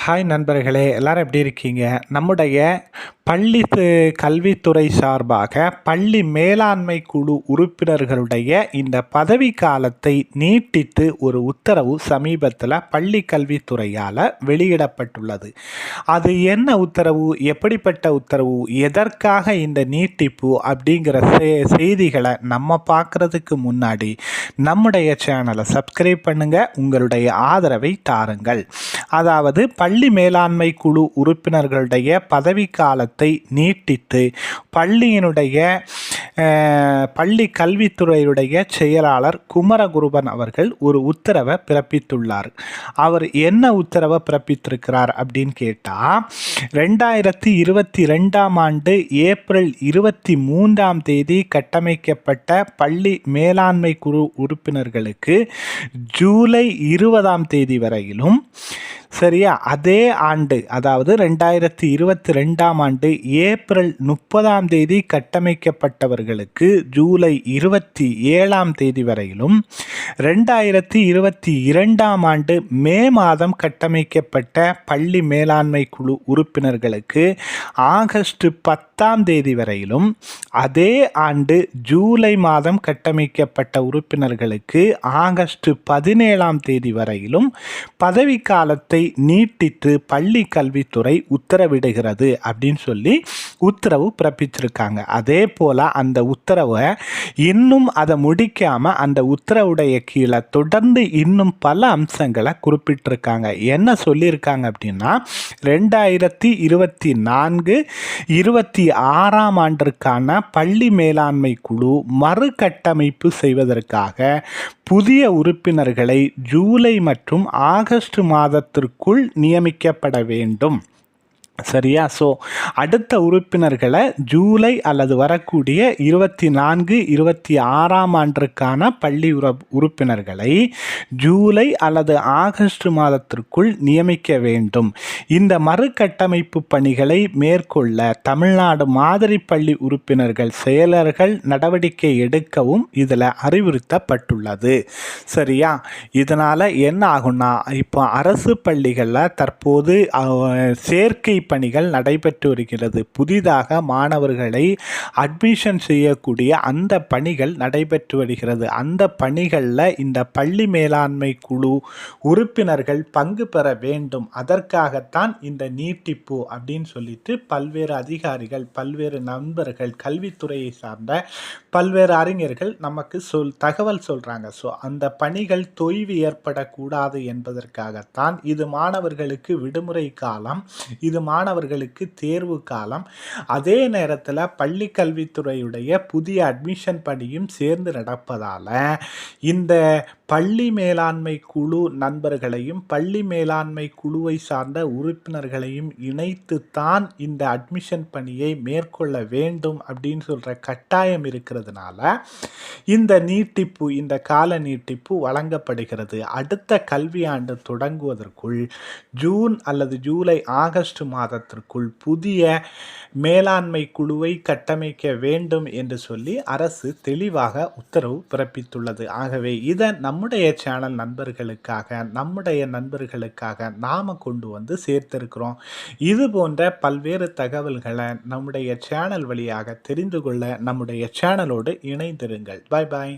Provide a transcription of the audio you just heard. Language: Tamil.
ஹாய் நண்பர்களே, எல்லாரும் எப்படி இருக்கீங்க? நம்முடைய பள்ளி கல்வித்துறை சார்பாக பள்ளி மேலாண்மை குழு உறுப்பினர்களுடைய இந்த பதவி காலத்தை நீட்டித்து ஒரு உத்தரவு சமீபத்தில் பள்ளி கல்வித்துறையால் வெளியிடப்பட்டுள்ளது. அது என்ன உத்தரவு, எப்படிப்பட்ட உத்தரவு, எதற்காக இந்த நீட்டிப்பு அப்படிங்கிற செய்திகளை நம்ம பார்க்குறதுக்கு முன்னாடி நம்முடைய சேனலை சப்ஸ்கிரைப் பண்ணுங்கள், உங்களுடைய ஆதரவை தாருங்கள். அதாவது பள்ளி மேலாண்மை குழு உறுப்பினர்களுடைய பதவி காலத்தை நீட்டித்து பள்ளி கல்வித்துறையுடைய செயலாளர் குமரகுருபன் அவர்கள் ஒரு உத்தரவை பிறப்பித்துள்ளார். அவர் என்ன உத்தரவை பிறப்பித்திருக்கிறார் அப்படின்னு கேட்டால், 2022 ஆண்டு ஏப்ரல் 23 கட்டமைக்கப்பட்ட பள்ளி மேலாண்மை குழு உறுப்பினர்களுக்கு ஜூலை 20 வரையிலும், சரியா, அதே ஆண்டு அதாவது 2022 ஆண்டு ஏப்ரல் 30 கட்டமைக்கப்பட்டவர்களுக்கு ஜூலை 27 வரையிலும், 2022 ஆண்டு மே மாதம் கட்டமைக்கப்பட்ட பள்ளி மேலாண்மை குழு உறுப்பினர்களுக்கு ஆகஸ்ட் 10 வரையிலும், அதே ஆண்டு ஜூலை மாதம் கட்டமைக்கப்பட்ட உறுப்பினர்களுக்கு ஆகஸ்ட் 17 வரையிலும் பதவிக்காலத்தை நீட்டித்து பள்ளி கல்வித்துறை உத்தரவிடுகிறது அப்படின்னு சொல்லி உத்தரவு பிறப்பிச்சிருக்காங்க. அதே போல அந்த உத்தரவை இன்னும் அதை முடிக்காம அந்த உத்தரவுடைய கீழே தொடர்ந்து இன்னும் பல அம்சங்களை குறிப்பிட்டிருக்காங்க. என்ன சொல்லியிருக்காங்க அப்படின்னா, 2024-26 ஆண்டிற்கான பள்ளி மேலாண்மை குழு மறுகட்டமைப்பு செய்வதற்காக புதிய உறுப்பினர்களை ஜூலை மற்றும் ஆகஸ்ட் மாதத்திற்குள் நியமிக்கப்பட வேண்டும். சரியா? ஸோ அடுத்த உறுப்பினர்களை ஜூலை அல்லது வரக்கூடிய 24-26 ஆண்டிற்கான பள்ளி உறுப்பினர்களை ஜூலை அல்லது ஆகஸ்ட் மாதத்திற்குள் நியமிக்க வேண்டும். இந்த மறுகட்டமைப்பு பணிகளை மேற்கொள்ள தமிழ்நாடு மாதிரி பள்ளி உறுப்பினர்கள் செயலர்கள் நடவடிக்கை எடுக்கவும் இதில் அறிவுறுத்தப்பட்டுள்ளது. சரியா? இதனால் என்ன ஆகும்னா, இப்போ அரசு பள்ளிகளில் தற்போது சேர்க்கை பணிகள் நடைபெற்று வருகிறது. புதிதாக மாணவர்களை அட்மிஷன் செய்யக்கூடிய அந்த பணிகள் நடைபெற்று வருகிறது. அந்த பணிகளில் இந்த பள்ளி மேலாண்மை குழு உறுப்பினர்கள் பங்கு பெற வேண்டும். அதற்காகத்தான் இந்த நீட்டிப்பு அப்படின்னு சொல்லிட்டு பல்வேறு அதிகாரிகள், பல்வேறு நண்பர்கள், கல்வித்துறையை சார்ந்த பல்வேறு அறிஞர்கள் நமக்கு தகவல் சொல்கிறாங்க. ஸோ அந்த பணிகள் தொய்வு ஏற்படக்கூடாது என்பதற்காகத்தான். இது மாணவர்களுக்கு விடுமுறை காலம், இது மாணவர்களுக்கு தேர்வு காலம். அதே நேரத்தில் பள்ளி கல்வித்துறையுடைய புதிய அட்மிஷன் பணியும் சேர்ந்து நடப்பதால் இந்த பள்ளி மேலாண்மை குழு நண்பர்களையும் பள்ளி மேலாண்மை குழுவை சார்ந்த உறுப்பினர்களையும் இணைத்து தான் இந்த அட்மிஷன் பணியை மேற்கொள்ள வேண்டும் அப்படின்னு சொல்கிற கட்டாயம் இருக்கிறதுனால இந்த நீட்டிப்பு, இந்த கால நீட்டிப்பு வழங்கப்படுகிறது. அடுத்த கல்வியாண்டு தொடங்குவதற்குள் ஜூன் அல்லது ஜூலை ஆகஸ்ட் மாதத்திற்குள் புதிய மேலாண்மை குழுவை கட்டமைக்க வேண்டும் என்று சொல்லி அரசு தெளிவாக உத்தரவு பிறப்பித்துள்ளது. ஆகவே இதை நம்முடைய சேனல் நண்பர்களுக்காக நாம் கொண்டு வந்து சேர்த்திருக்கிறோம். இது போன்ற பல்வேறு தகவல்களை நம்முடைய சேனல் வழியாக தெரிந்து கொள்ள நம்முடைய சேனலோடு இணைந்திருங்கள். பாய் பாய்.